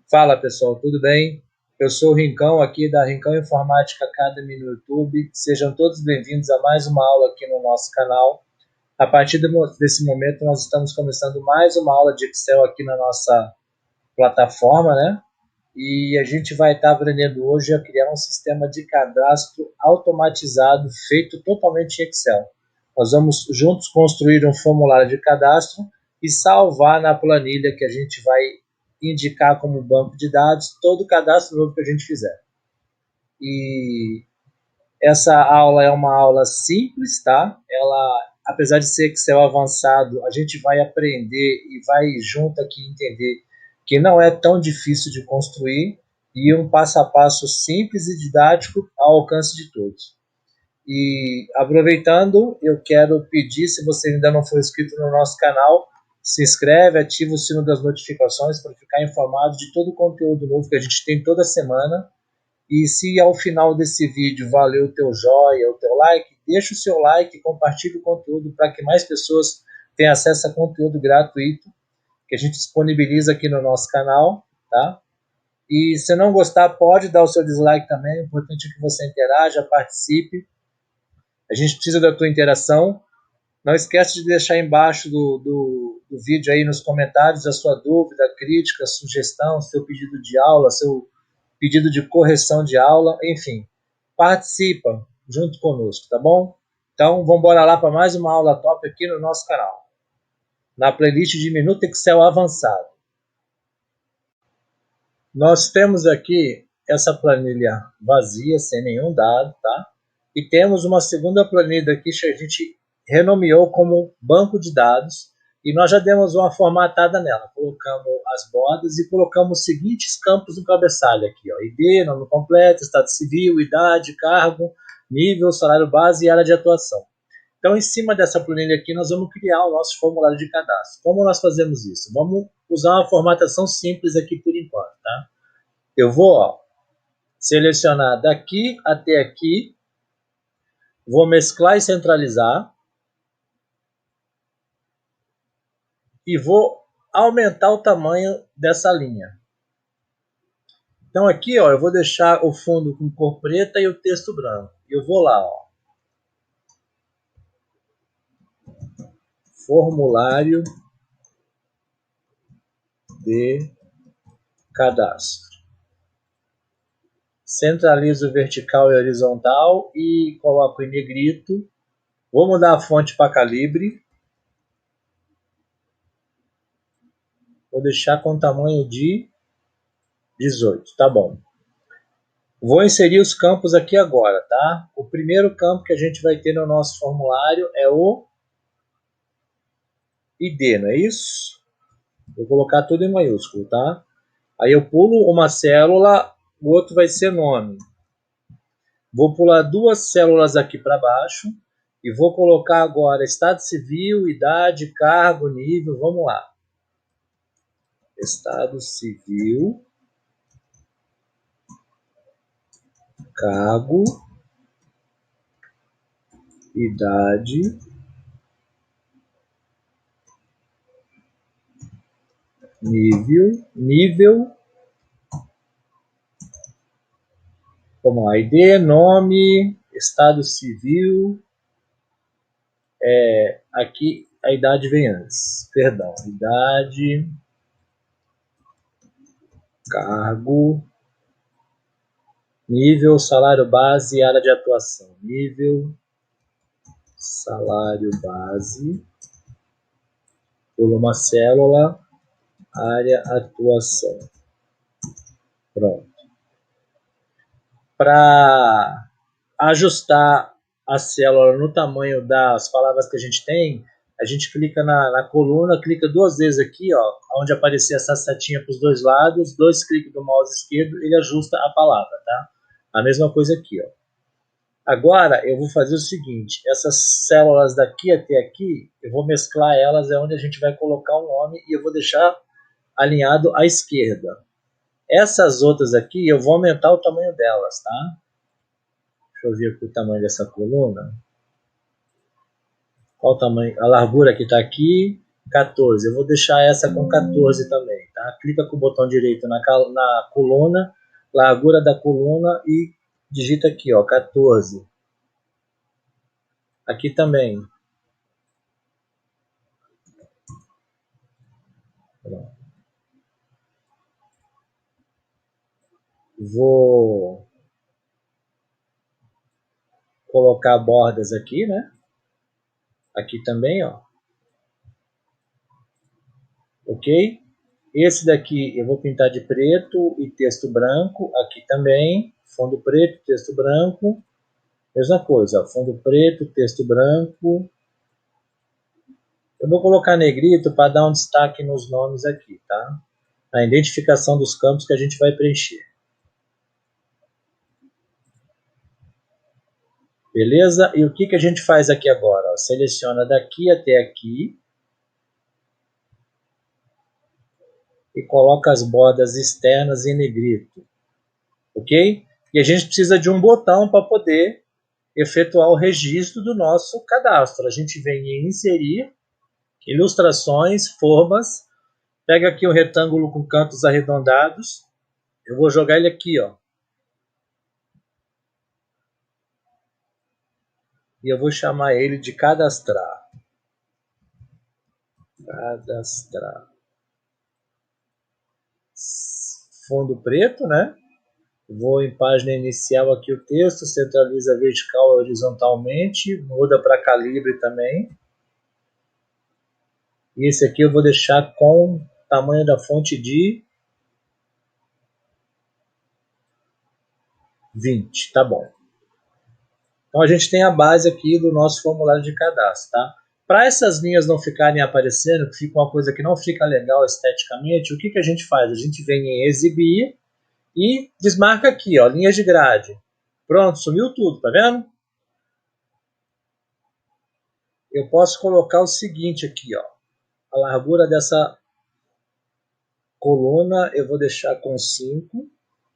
Fala pessoal, tudo bem? Eu sou o Rincão aqui da Rincão Informática Academy no YouTube. Sejam todos bem-vindos a mais uma aula aqui no nosso canal. A partir desse momento nós estamos começando mais uma aula de Excel aqui na nossa plataforma, né? E a gente vai estar aprendendo hoje a criar um sistema de cadastro automatizado feito totalmente em Excel. Nós vamos juntos construir um formulário de cadastro e salvar na planilha que a gente vai indicar como banco de dados todo o cadastro novo que a gente fizer. E essa aula é uma aula simples, tá? Ela, apesar de ser Excel avançado, a gente vai aprender e vai junto aqui entender que não é tão difícil de construir e um passo a passo simples e didático ao alcance de todos. E aproveitando, eu quero pedir, se você ainda não for inscrito no nosso canal, se inscreve, ativa o sino das notificações para ficar informado de todo o conteúdo novo que a gente tem toda semana. E se ao final desse vídeo valeu o teu joinha, o teu like, deixa o seu like e compartilhe o conteúdo para que mais pessoas tenham acesso a conteúdo gratuito que a gente disponibiliza aqui no nosso canal, tá? E se não gostar, pode dar o seu dislike também, o importante é que você interaja, participe. A gente precisa da tua interação. Não esquece de deixar embaixo do vídeo aí nos comentários a sua dúvida, crítica, sugestão, seu pedido de aula, seu pedido de correção de aula, enfim. Participa junto conosco, tá bom? Então, vamos embora lá para mais uma aula top aqui no nosso canal. Na playlist de Minuto Excel Avançado. Nós temos aqui essa planilha vazia, sem nenhum dado, tá? E temos uma segunda planilha aqui que a gente renomeou como banco de dados e nós já demos uma formatada nela. Colocamos as bordas e colocamos os seguintes campos no cabeçalho aqui, ó: ID, nome completo, estado civil, idade, cargo, nível, salário base e área de atuação. Então, em cima dessa planilha aqui, nós vamos criar o nosso formulário de cadastro. Como nós fazemos isso? Vamos usar uma formatação simples aqui por enquanto, tá? Eu vou selecionar daqui até aqui, vou mesclar e centralizar e vou aumentar o tamanho dessa linha. Então aqui, ó, eu vou deixar o fundo com cor preta e o texto branco. Eu vou lá, ó, formulário de cadastro. Centralizo vertical e horizontal e coloco em negrito. Vou mudar a fonte para calibre. Vou deixar com tamanho de 18, tá bom. Vou inserir os campos aqui agora, tá? O primeiro campo que a gente vai ter no nosso formulário é o ID, não é isso? Vou colocar tudo em maiúsculo, tá? Aí eu pulo uma célula, o outro vai ser nome. Vou pular duas células aqui para baixo e vou colocar agora estado civil, idade, cargo, nível. Vamos lá. Estado civil, cargo, idade, nível, vamos lá, ID, nome, estado civil, aqui a idade vem antes, perdão, idade, cargo, nível, salário base e área de atuação. Nível, salário base, por uma célula, área, atuação. Pronto. Para ajustar a célula no tamanho das palavras que a gente tem, a gente clica na coluna, clica duas vezes aqui, ó, onde aparecer essa setinha para os dois lados, dois cliques do mouse esquerdo, ele ajusta a palavra, tá? A mesma coisa aqui, ó. Agora eu vou fazer o seguinte, essas células daqui até aqui, eu vou mesclar elas, é onde a gente vai colocar o nome e eu vou deixar alinhado à esquerda. Essas outras aqui, eu vou aumentar o tamanho delas, tá? Deixa eu ver aqui o tamanho dessa coluna. Qual o tamanho? A largura que está aqui 14. Eu vou deixar essa com 14 também, tá? Clica com o botão direito na coluna, largura da coluna e digita aqui, ó, 14. Aqui também. Vou colocar bordas aqui, né? Aqui também, ó. Ok? Esse daqui eu vou pintar de preto e texto branco. Aqui também, fundo preto, texto branco. Mesma coisa, ó, fundo preto, texto branco. Eu vou colocar negrito para dar um destaque nos nomes aqui, tá? A identificação dos campos que a gente vai preencher. Beleza? E o que a gente faz aqui agora? Ó, seleciona daqui até aqui e coloca as bordas externas em negrito. Ok? E a gente precisa de um botão para poder efetuar o registro do nosso cadastro. A gente vem em inserir, ilustrações, formas, pega aqui um retângulo com cantos arredondados, eu vou jogar ele aqui, ó. E eu vou chamar ele de cadastrar. Cadastrar. Fundo preto, né? Vou em página inicial aqui o texto, centraliza vertical e horizontalmente, muda para calibre também. E esse aqui eu vou deixar com tamanho da fonte de 20, tá bom. Então a gente tem a base aqui do nosso formulário de cadastro, tá? Para essas linhas não ficarem aparecendo, que fica uma coisa que não fica legal esteticamente, o que a gente faz? A gente vem em exibir e desmarca aqui, ó, linhas de grade. Pronto, sumiu tudo, tá vendo? Eu posso colocar o seguinte aqui, ó. A largura dessa coluna eu vou deixar com 5.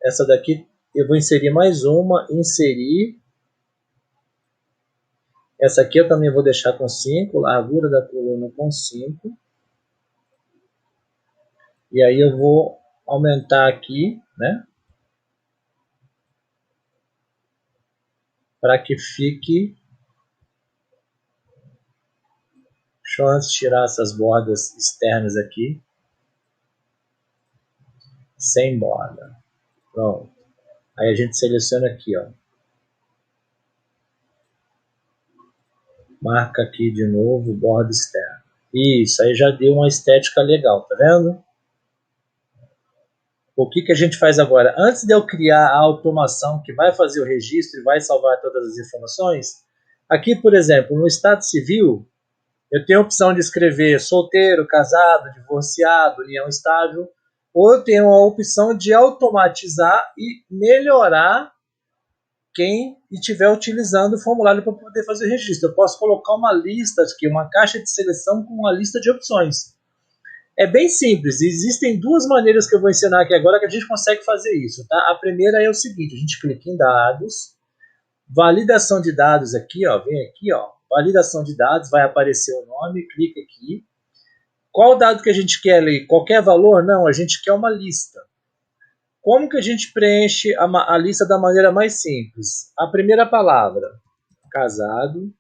Essa daqui eu vou inserir mais uma, inserir. Essa aqui eu também vou deixar com 5, largura da coluna com 5. E aí eu vou aumentar aqui, né? Para que fique... Deixa eu antes tirar essas bordas externas aqui. Sem borda. Pronto. Aí a gente seleciona aqui, ó. Marca aqui de novo, borda externa. Isso, aí já deu uma estética legal, tá vendo? O que a gente faz agora? Antes de eu criar a automação que vai fazer o registro e vai salvar todas as informações, aqui, por exemplo, no Estado Civil, eu tenho a opção de escrever solteiro, casado, divorciado, união estável, ou eu tenho a opção de automatizar e melhorar quem estiver utilizando o formulário para poder fazer o registro. Eu posso colocar uma lista aqui, uma caixa de seleção com uma lista de opções. É bem simples, existem duas maneiras que eu vou ensinar aqui agora que a gente consegue fazer isso, tá? A primeira é o seguinte, a gente clica em dados, validação de dados aqui, ó, vem aqui, ó, validação de dados, vai aparecer o nome, clica aqui. Qual dado que a gente quer ler? Qualquer valor? Não, a gente quer uma lista. Como que a gente preenche a lista da maneira mais simples? A primeira palavra, casado,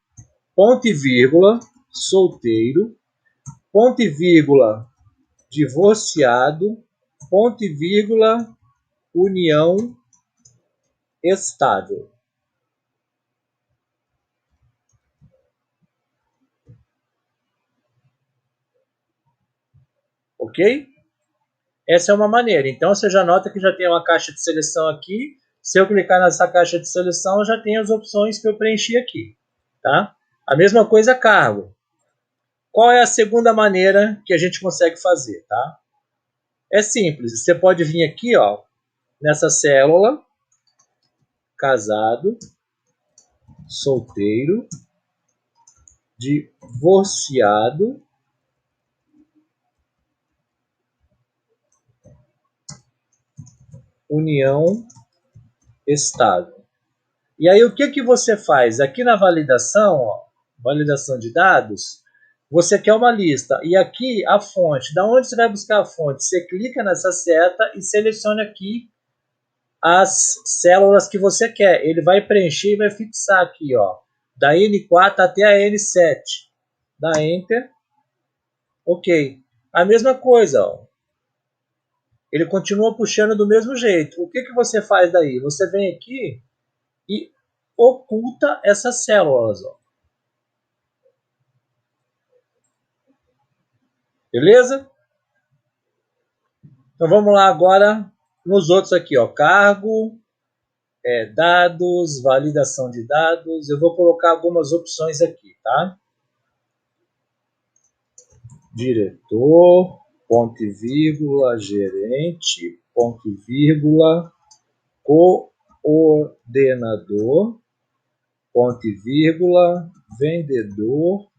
ponto e vírgula, solteiro, ponto e vírgula, divorciado, ponto e vírgula, união estável. Ok? Essa é uma maneira. Então você já nota que já tem uma caixa de seleção aqui. Se eu clicar nessa caixa de seleção, já tem as opções que eu preenchi aqui. Tá? A mesma coisa cargo. Qual é a segunda maneira que a gente consegue fazer? Tá? É simples. Você pode vir aqui, ó, nessa célula, casado, solteiro, divorciado, união estável. E aí o que você faz? Aqui na validação, ó, validação de dados, você quer uma lista. E aqui a fonte. Da onde você vai buscar a fonte? Você clica nessa seta e seleciona aqui as células que você quer. Ele vai preencher e vai fixar aqui, ó, da N4 até a N7. Dá Enter. Ok. A mesma coisa, ó. Ele continua puxando do mesmo jeito. O que, que você faz daí? Você vem aqui e oculta essas células, ó. Beleza? Então vamos lá agora nos outros aqui, ó. Cargo, dados, validação de dados. Eu vou colocar algumas opções aqui, tá? Diretor, ponto e vírgula, gerente, ponto e vírgula, coordenador, ponto e vírgula, vendedor,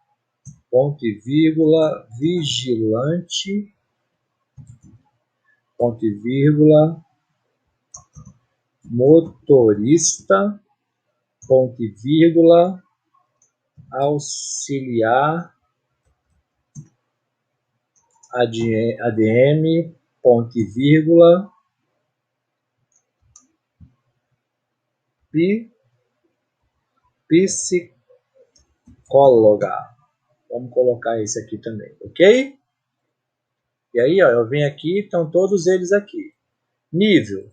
ponto e vírgula, vigilante, ponto e vírgula, motorista, ponto e vírgula, auxiliar, ADM, ponto e vírgula, psicóloga. Vamos colocar esse aqui também, ok? E aí, ó, eu venho aqui, estão todos eles aqui. Nível.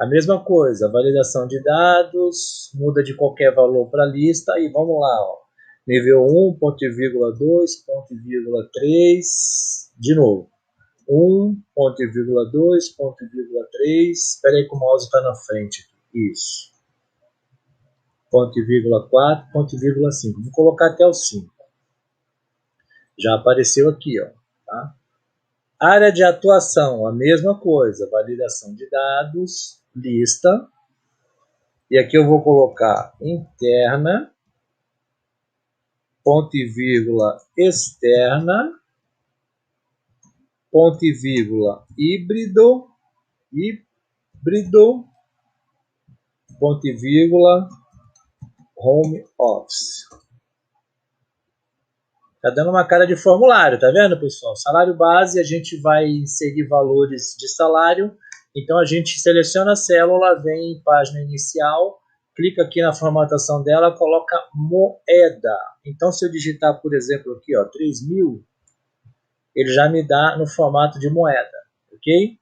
A mesma coisa, validação de dados, muda de qualquer valor para a lista e vamos lá, ó. Nível 1, ponto e vírgula 2, ponto e vírgula 3, de novo. 1, ponto e vírgula 2, ponto e vírgula 3, espera aí que o mouse está na frente. Isso. Ponto e vírgula 4, ponto e vírgula 5. Vou colocar até o 5. Já apareceu aqui, ó, tá? Área de atuação, a mesma coisa, validação de dados, lista. E aqui eu vou colocar interna, ponto e vírgula externa, ponto e vírgula híbrido, ponto e vírgula home office. Tá dando uma cara de formulário, tá vendo, pessoal? Salário base, a gente vai inserir valores de salário. Então, a gente seleciona a célula, vem em página inicial, clica aqui na formatação dela, coloca moeda. Então, se eu digitar, por exemplo, aqui, ó, 3.000, ele já me dá no formato de moeda, ok?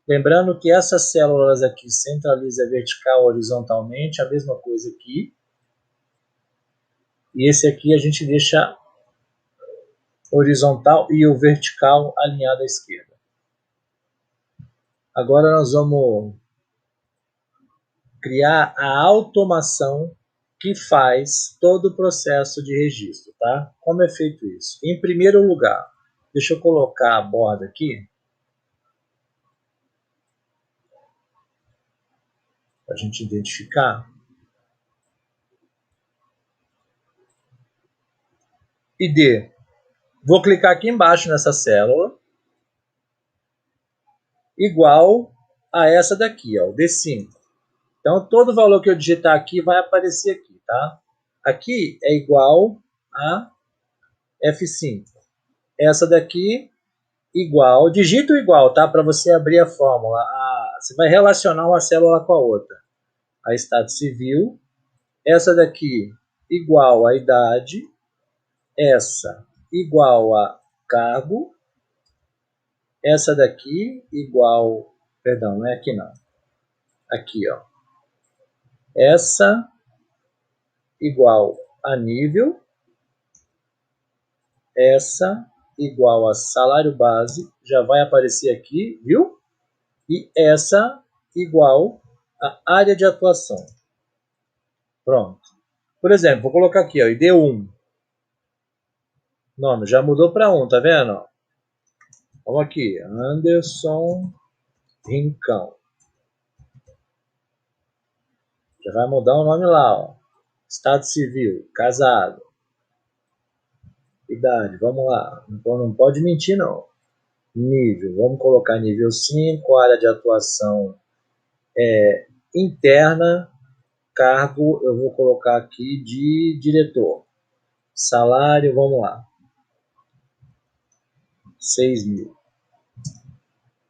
Lembrando que essas células aqui centraliza vertical horizontalmente, a mesma coisa aqui. E esse aqui a gente deixa horizontal e o vertical alinhado à esquerda. Agora nós vamos criar a automação que faz todo o processo de registro, tá? Como é feito isso? Em primeiro lugar, deixa eu colocar a borda aqui, para a gente identificar. ID. Vou clicar aqui embaixo nessa célula, igual a essa daqui, ó, o D5. Então, todo valor que eu digitar aqui vai aparecer aqui, tá? Aqui é igual a F5. Essa daqui, igual. Digita o igual, tá? Para você abrir a fórmula. Você vai relacionar uma célula com a outra. A estado civil. Essa daqui, igual a idade. Essa, igual a cargo. Essa daqui, igual... Perdão, não é aqui não. Aqui, ó. Essa, igual a nível. Essa, igual a salário base. Já vai aparecer aqui, viu? E essa, igual a área de atuação. Pronto. Por exemplo, vou colocar aqui, ó, ID1. Nome, já mudou para 1, tá vendo? Vamos aqui, Anderson Rincão. Já vai mudar o nome lá, ó. Estado civil, casado. Idade, vamos lá. Então não pode mentir, não. Nível, vamos colocar nível 5, área de atuação interna, cargo, eu vou colocar aqui de diretor. Salário, vamos lá. 6 mil. O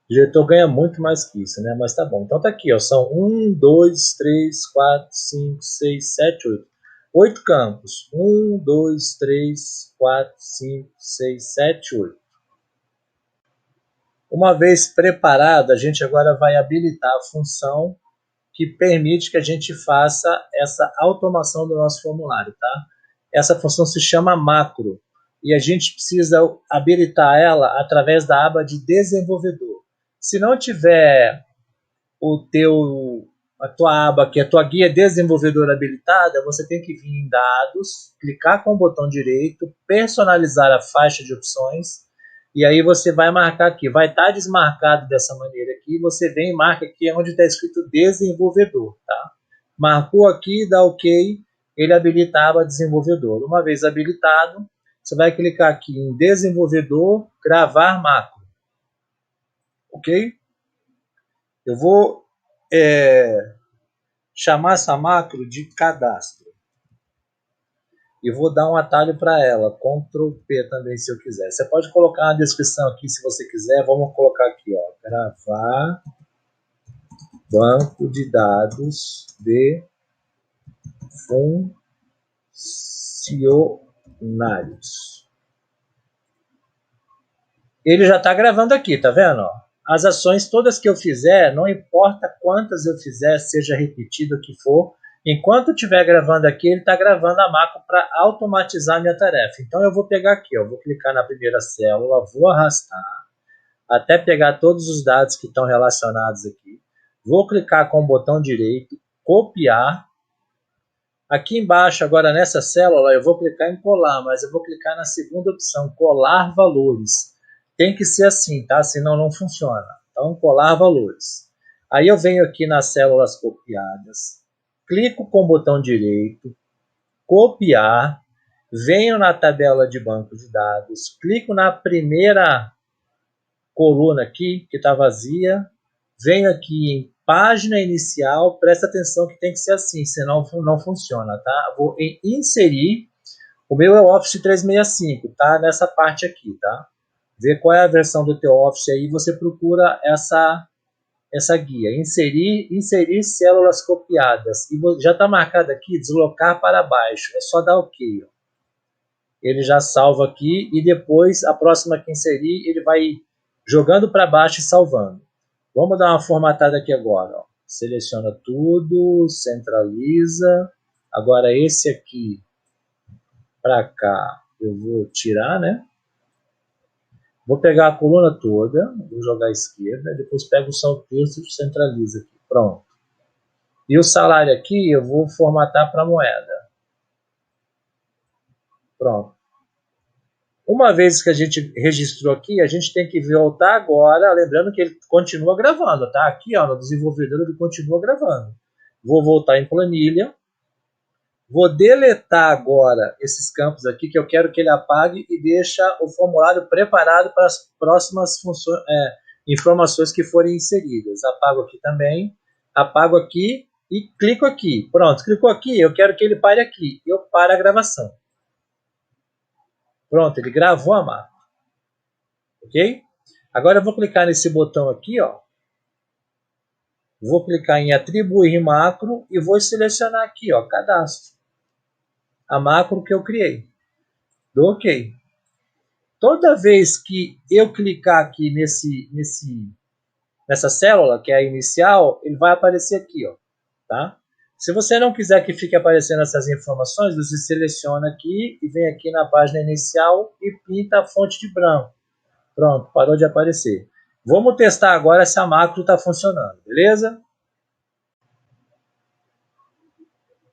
diretor ganha muito mais que isso, né? Mas tá bom. Então tá aqui, ó. São 1, 2, 3, 4, 5, 6, 7, 8. 8 campos. 1, 2, 3, 4, 5, 6, 7, 8. Uma vez preparado, a gente agora vai habilitar a função que permite que a gente faça essa automação do nosso formulário, tá? Essa função se chama macro e a gente precisa habilitar ela através da aba de desenvolvedor. Se não tiver a tua aba aqui, a tua guia desenvolvedor habilitada, você tem que vir em dados, clicar com o botão direito, personalizar a faixa de opções, e aí você vai marcar aqui, vai estar desmarcado dessa maneira aqui, você vem e marca aqui onde está escrito desenvolvedor, tá? Marcou aqui, dá OK, ele habilita a aba desenvolvedor. Uma vez habilitado, você vai clicar aqui em desenvolvedor, gravar macro, ok? Eu vou chamar essa macro de cadastro. E vou dar um atalho para ela, Ctrl P também se eu quiser. Você pode colocar na descrição aqui se você quiser. Vamos colocar aqui, ó, gravar banco de dados de funcionários. Ele já está gravando aqui, tá vendo? Ó? As ações todas que eu fizer, não importa quantas eu fizer, seja repetido o que for, enquanto estiver gravando aqui, ele está gravando a macro para automatizar a minha tarefa. Então eu vou pegar aqui, ó, vou clicar na primeira célula, vou arrastar até pegar todos os dados que estão relacionados aqui. Vou clicar com o botão direito, copiar. Aqui embaixo, agora nessa célula, eu vou clicar em colar, mas eu vou clicar na segunda opção, colar valores. Tem que ser assim, tá? Senão não funciona. Então, colar valores. Aí eu venho aqui nas células copiadas, clico com o botão direito, copiar, venho na tabela de banco de dados, clico na primeira coluna aqui, que está vazia, venho aqui em página inicial, presta atenção que tem que ser assim, senão não funciona, tá? Vou em inserir, o meu é o Office 365, tá? Nessa parte aqui, tá? Ver qual é a versão do teu Office aí, você procura essa guia, inserir células copiadas, e já está marcado aqui, deslocar para baixo, é só dar OK, ó. Ele já salva aqui, e depois, a próxima que inserir, ele vai jogando para baixo e salvando. Vamos dar uma formatada aqui agora. Ó. Seleciona tudo, centraliza. Agora esse aqui para cá eu vou tirar, né? Vou pegar a coluna toda, vou jogar à esquerda, depois pego só o texto e centraliza aqui. Pronto. E o salário aqui eu vou formatar para moeda. Pronto. Uma vez que a gente registrou aqui, a gente tem que voltar agora, lembrando que ele continua gravando, tá? Aqui, ó, no desenvolvedor ele continua gravando. Vou voltar em planilha. Vou deletar agora esses campos aqui, que eu quero que ele apague e deixe o formulário preparado para as próximas informações que forem inseridas. Apago aqui também, apago aqui e clico aqui. Pronto, clicou aqui, eu quero que ele pare aqui. Eu paro a gravação. Pronto, ele gravou a marca. Ok? Agora eu vou clicar nesse botão aqui, ó. Vou clicar em atribuir macro e vou selecionar aqui, ó, cadastro. A macro que eu criei. Dou OK. Toda vez que eu clicar aqui nessa célula, que é a inicial, ele vai aparecer aqui, ó, tá? Se você não quiser que fique aparecendo essas informações, você seleciona aqui e vem aqui na página inicial e pinta a fonte de branco. Pronto, parou de aparecer. Vamos testar agora se a macro está funcionando, beleza?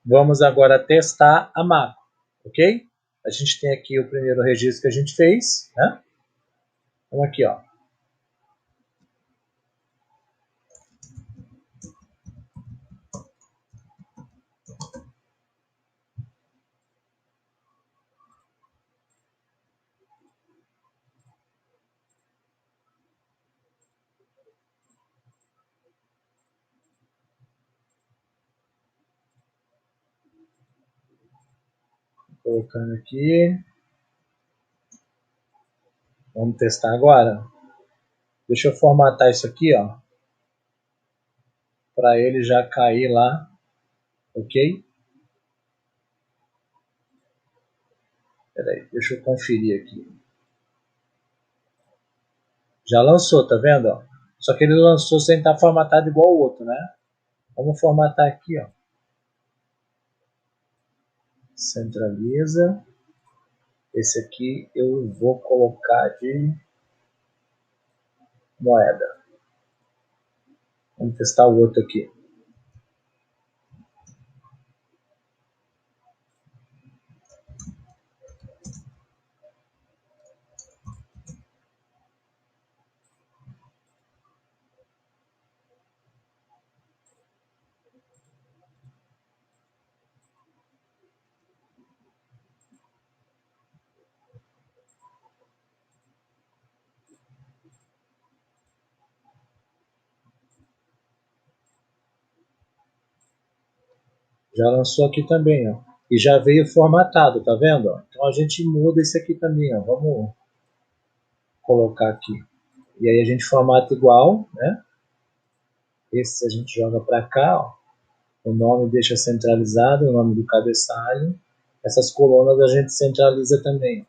Vamos agora testar a macro, ok? A gente tem aqui o primeiro registro que a gente fez, né? Vamos aqui, ó. Colocando aqui. Vamos testar agora. Deixa eu formatar isso aqui, ó, para ele já cair lá, ok? Peraí, deixa eu conferir aqui. Já lançou, tá vendo? Ó? Só que ele lançou sem estar formatado igual o outro, né? Vamos formatar aqui, ó. Centraliza. Esse aqui eu vou colocar de moeda. Vamos testar o outro aqui. Já lançou aqui também, ó. E já veio formatado, tá vendo? Ó? Então a gente muda esse aqui também, ó. Vamos colocar aqui. E aí a gente formata igual, né? Esse a gente joga para cá, ó. O nome deixa centralizado, o nome do cabeçalho. Essas colunas a gente centraliza também,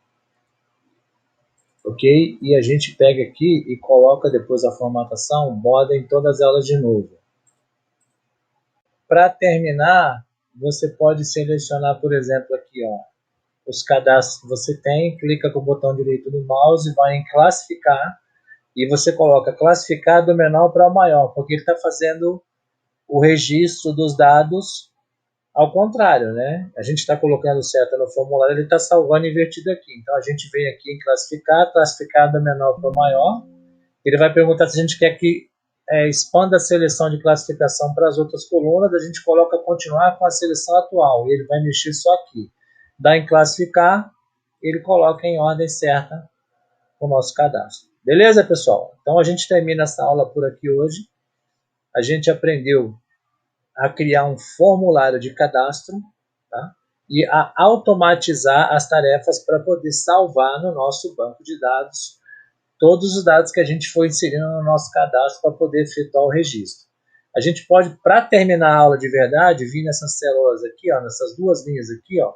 ok? E a gente pega aqui e coloca depois a formatação, borda em todas elas de novo. Para terminar, você pode selecionar, por exemplo, aqui, ó, os cadastros que você tem, clica com o botão direito do mouse, vai em classificar, e você coloca classificar do menor para o maior, porque ele está fazendo o registro dos dados ao contrário, né? A gente está colocando certo no formulário, ele está salvando invertido aqui. Então a gente vem aqui em classificar, classificar do menor para o maior. Ele vai perguntar se a gente quer que expanda a seleção de classificação para as outras colunas. A gente coloca continuar com a seleção atual. E ele vai mexer só aqui. Dá em classificar, ele coloca em ordem certa o nosso cadastro. Beleza, pessoal? Então a gente termina essa aula por aqui hoje. A gente aprendeu a criar um formulário de cadastro, tá? E a automatizar as tarefas para poder salvar no nosso banco de dados todos os dados que a gente for inserindo no nosso cadastro para poder efetuar o registro. A gente pode, para terminar a aula de verdade, vir nessas células aqui, ó, nessas duas linhas aqui, ó,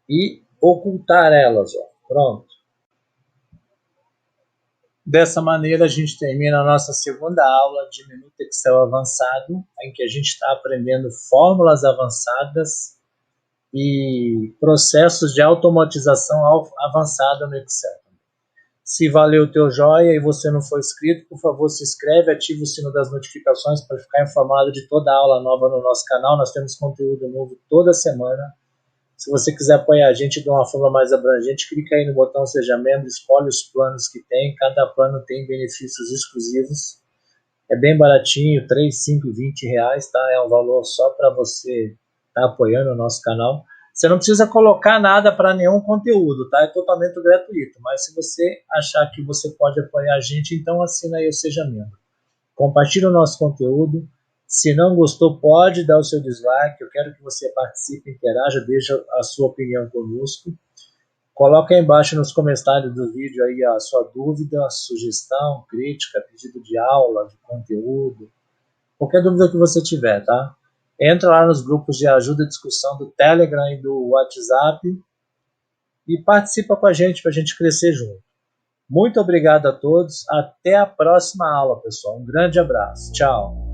e ocultar elas, ó. Pronto. Dessa maneira, a gente termina a nossa segunda aula de Minuto Excel Avançado, em que a gente está aprendendo fórmulas avançadas e processos de automatização avançada no Excel. Se valeu o teu joia e você não for inscrito, por favor, se inscreve, ativa o sino das notificações para ficar informado de toda aula nova no nosso canal. Nós temos conteúdo novo toda semana. Se você quiser apoiar a gente de uma forma mais abrangente, clica aí no botão Seja Membro, escolhe os planos que tem. Cada plano tem benefícios exclusivos. É bem baratinho, 3, 5 e 20 reais, tá? É um valor só para você estar apoiando o nosso canal. Você não precisa colocar nada para nenhum conteúdo, tá? É totalmente gratuito. Mas se você achar que você pode apoiar a gente, então assina aí o Seja Membro. Compartilhe o nosso conteúdo. Se não gostou, pode dar o seu dislike. Eu quero que você participe, interaja, deixe a sua opinião conosco. Coloque aí embaixo nos comentários do vídeo aí a sua dúvida, sugestão, crítica, pedido de aula, de conteúdo. Qualquer dúvida que você tiver, tá? Entra lá nos grupos de ajuda e discussão do Telegram e do WhatsApp e participa com a gente para a gente crescer junto. Muito obrigado a todos. Até a próxima aula, pessoal. Um grande abraço. Tchau.